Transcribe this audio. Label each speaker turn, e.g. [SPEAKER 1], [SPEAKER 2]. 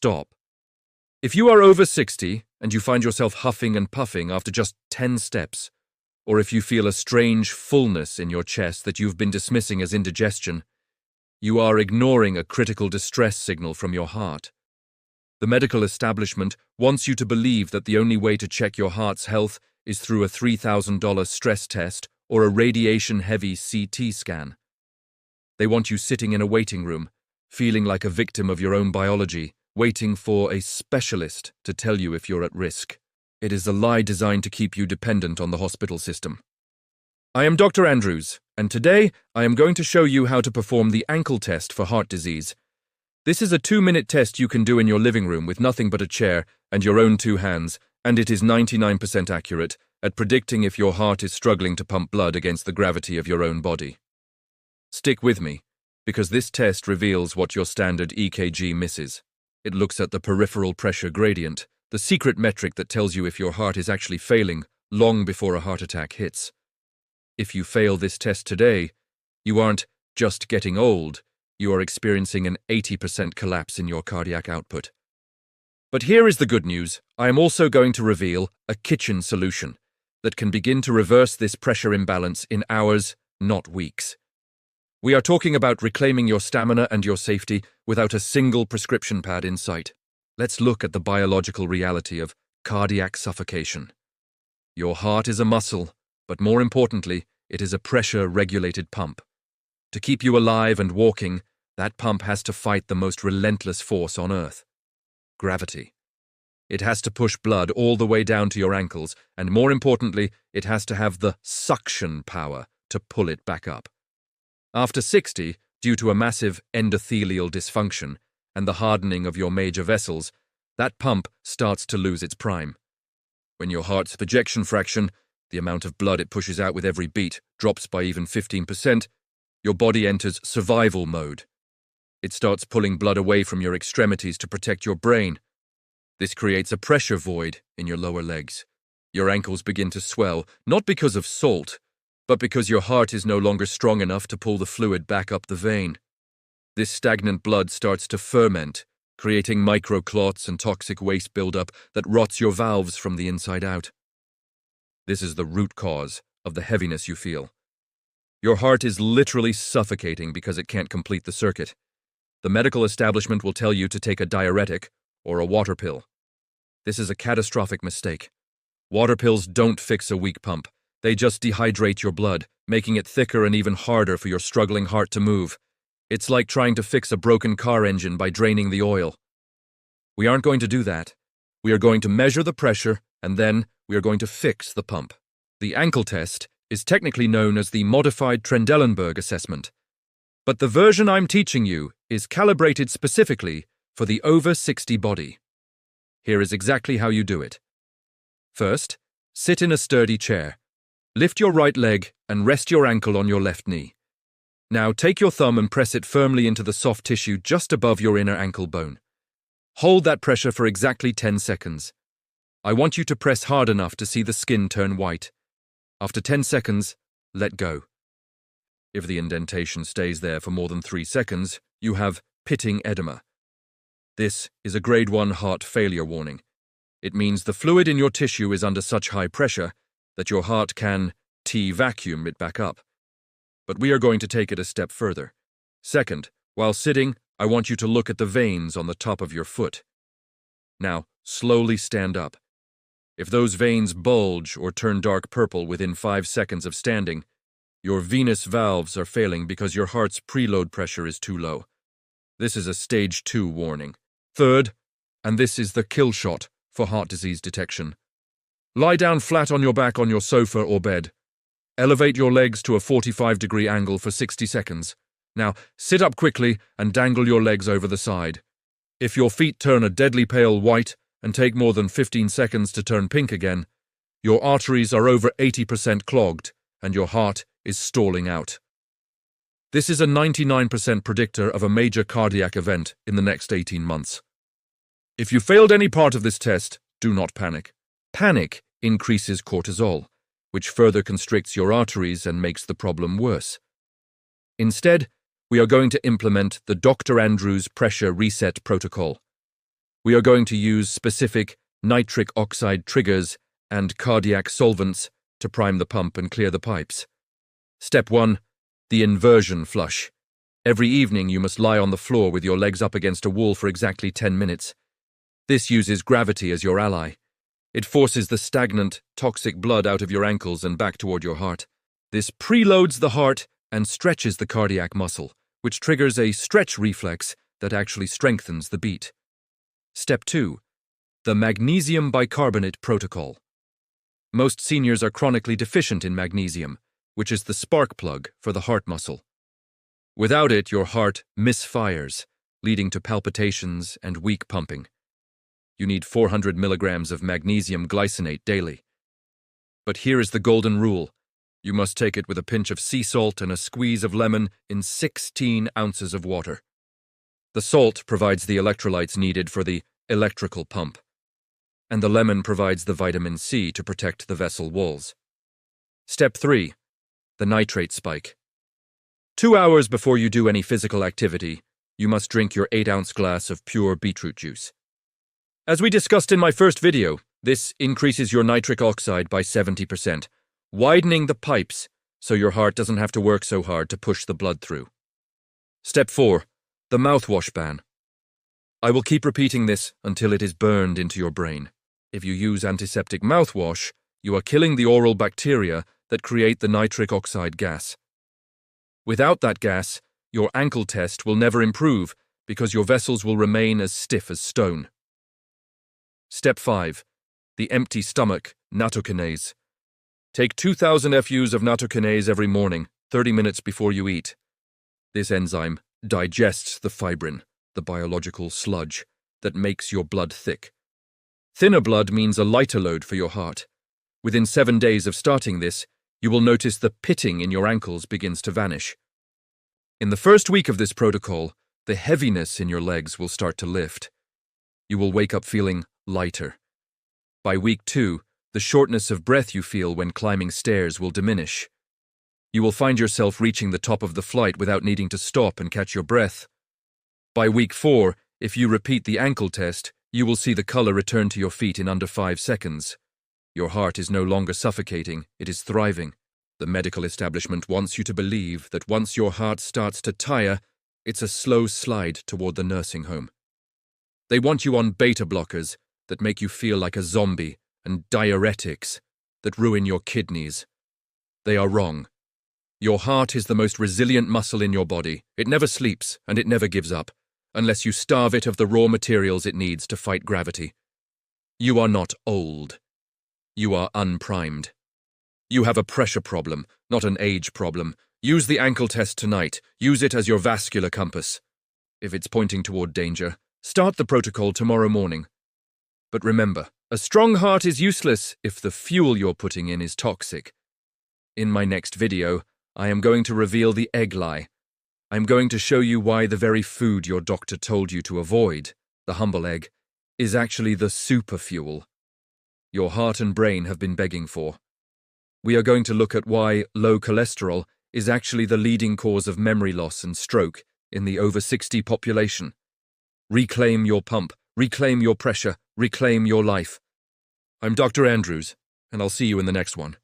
[SPEAKER 1] stop. If you are over 60 and you find yourself huffing and puffing after just 10 steps, or if you feel a strange fullness in your chest that you've been dismissing as indigestion, you are ignoring a critical distress signal from your heart. The medical establishment wants you to believe that the only way to check your heart's health is through a $3,000 stress test or a radiation-heavy CT scan. They want you sitting in a waiting room, feeling like a victim of your own biology, waiting for a specialist to tell you if you're at risk. It is a lie designed to keep you dependent on the hospital system. I am Dr. Andrews, and today I am going to show you how to perform the ankle test for heart disease. This is a 2-minute test you can do in your living room with nothing but a chair and your own 2 hands, and it is 99% accurate at predicting if your heart is struggling to pump blood against the gravity of your own body. Stick with me, because this test reveals what your standard EKG misses. It looks at the peripheral pressure gradient, the secret metric that tells you if your heart is actually failing long before a heart attack hits. If you fail this test today, you aren't just getting old, you are experiencing an 80% collapse in your cardiac output. But here is the good news. I am also going to reveal a kitchen solution that can begin to reverse this pressure imbalance in hours, not weeks. We are talking about reclaiming your stamina and your safety without a single prescription pad in sight. Let's look at the biological reality of cardiac suffocation. Your heart is a muscle, but more importantly, it is a pressure-regulated pump. To keep you alive and walking, that pump has to fight the most relentless force on Earth: gravity. It has to push blood all the way down to your ankles, and more importantly, it has to have the suction power to pull it back up. After 60, due to a massive endothelial dysfunction and the hardening of your major vessels, that pump starts to lose its prime. When your heart's ejection fraction, the amount of blood it pushes out with every beat, drops by even 15%, your body enters survival mode. It starts pulling blood away from your extremities to protect your brain. This creates a pressure void in your lower legs. Your ankles begin to swell, not because of salt, but because your heart is no longer strong enough to pull the fluid back up the vein. This stagnant blood starts to ferment, creating microclots and toxic waste buildup that rots your valves from the inside out. This is the root cause of the heaviness you feel. Your heart is literally suffocating because it can't complete the circuit. The medical establishment will tell you to take a diuretic or a water pill. This is a catastrophic mistake. Water pills don't fix a weak pump. They just dehydrate your blood, making it thicker and even harder for your struggling heart to move. It's like trying to fix a broken car engine by draining the oil. We aren't going to do that. We are going to measure the pressure, and then we are going to fix the pump. The ankle test is technically known as the Modified Trendelenburg Assessment, but the version I'm teaching you is calibrated specifically for the over 60 body. Here is exactly how you do it. First, sit in a sturdy chair. Lift your right leg and rest your ankle on your left knee. Now take your thumb and press it firmly into the soft tissue just above your inner ankle bone. Hold that pressure for exactly 10 seconds. I want you to press hard enough to see the skin turn white. After 10 seconds, let go. If the indentation stays there for more than 3 seconds, you have pitting edema. This is a grade 1 heart failure warning. It means the fluid in your tissue is under such high pressure that your heart can T-vacuum it back up. But we are going to take it a step further. Second, while sitting, I want you to look at the veins on the top of your foot. Now, slowly stand up. If those veins bulge or turn dark purple within 5 seconds of standing, your venous valves are failing because your heart's preload pressure is too low. This is a stage 2 warning. Third, and this is the kill shot for heart disease detection. Lie down flat on your back on your sofa or bed. Elevate your legs to a 45-degree angle for 60 seconds. Now, sit up quickly and dangle your legs over the side. If your feet turn a deadly pale white and take more than 15 seconds to turn pink again, your arteries are over 80% clogged and your heart is stalling out. This is a 99% predictor of a major cardiac event in the next 18 months. If you failed any part of this test, do not panic. Panic increases cortisol, which further constricts your arteries and makes the problem worse. Instead, we are going to implement the Dr. Andrews Pressure Reset Protocol. We are going to use specific nitric oxide triggers and cardiac solvents to prime the pump and clear the pipes. Step 1. The inversion flush. Every evening you must lie on the floor with your legs up against a wall for exactly 10 minutes. This uses gravity as your ally. It forces the stagnant, toxic blood out of your ankles and back toward your heart. This preloads the heart and stretches the cardiac muscle, which triggers a stretch reflex that actually strengthens the beat. Step 2. The Magnesium Bicarbonate Protocol. Most seniors are chronically deficient in magnesium, which is the spark plug for the heart muscle. Without it, your heart misfires, leading to palpitations and weak pumping. You need 400 milligrams of magnesium glycinate daily. But here is the golden rule. You must take it with a pinch of sea salt and a squeeze of lemon in 16 ounces of water. The salt provides the electrolytes needed for the electrical pump, and the lemon provides the vitamin C to protect the vessel walls. Step 3. The nitrate spike. 2 hours before you do any physical activity, you must drink your 8-ounce glass of pure beetroot juice. As we discussed in my first video, this increases your nitric oxide by 70%, widening the pipes so your heart doesn't have to work so hard to push the blood through. Step 4. The mouthwash ban. I will keep repeating this until it is burned into your brain. If you use antiseptic mouthwash, you are killing the oral bacteria that create the nitric oxide gas. Without that gas, your ankle test will never improve because your vessels will remain as stiff as stone. Step 5. The empty stomach, Nattokinase. Take 2,000 FUs of Nattokinase every morning, 30 minutes before you eat. This enzyme digests the fibrin, the biological sludge that makes your blood thick. Thinner blood means a lighter load for your heart. Within 7 days of starting this, you will notice the pitting in your ankles begins to vanish. In the first week of this protocol, the heaviness in your legs will start to lift. You will wake up feeling lighter. By week 2, the shortness of breath you feel when climbing stairs will diminish. You will find yourself reaching the top of the flight without needing to stop and catch your breath. By week 4, if you repeat the ankle test, you will see the color return to your feet in under 5 seconds. Your heart is no longer suffocating, it is thriving. The medical establishment wants you to believe that once your heart starts to tire, it's a slow slide toward the nursing home. They want you on beta blockers that make you feel like a zombie and diuretics that ruin your kidneys. They are wrong. Your heart is the most resilient muscle in your body. It never sleeps and it never gives up, unless you starve it of the raw materials it needs to fight gravity. You are not old. You are unprimed. You have a pressure problem, not an age problem. Use the ankle test tonight. Use it as your vascular compass. If it's pointing toward danger, start the protocol tomorrow morning. But remember, a strong heart is useless if the fuel you're putting in is toxic. In my next video, I am going to reveal the egg lie. I'm going to show you why the very food your doctor told you to avoid, the humble egg, is actually the super fuel your heart and brain have been begging for. We are going to look at why low cholesterol is actually the leading cause of memory loss and stroke in the over 60 population. Reclaim your pump, reclaim your pressure, reclaim your life. I'm Dr. Andrews, and I'll see you in the next one.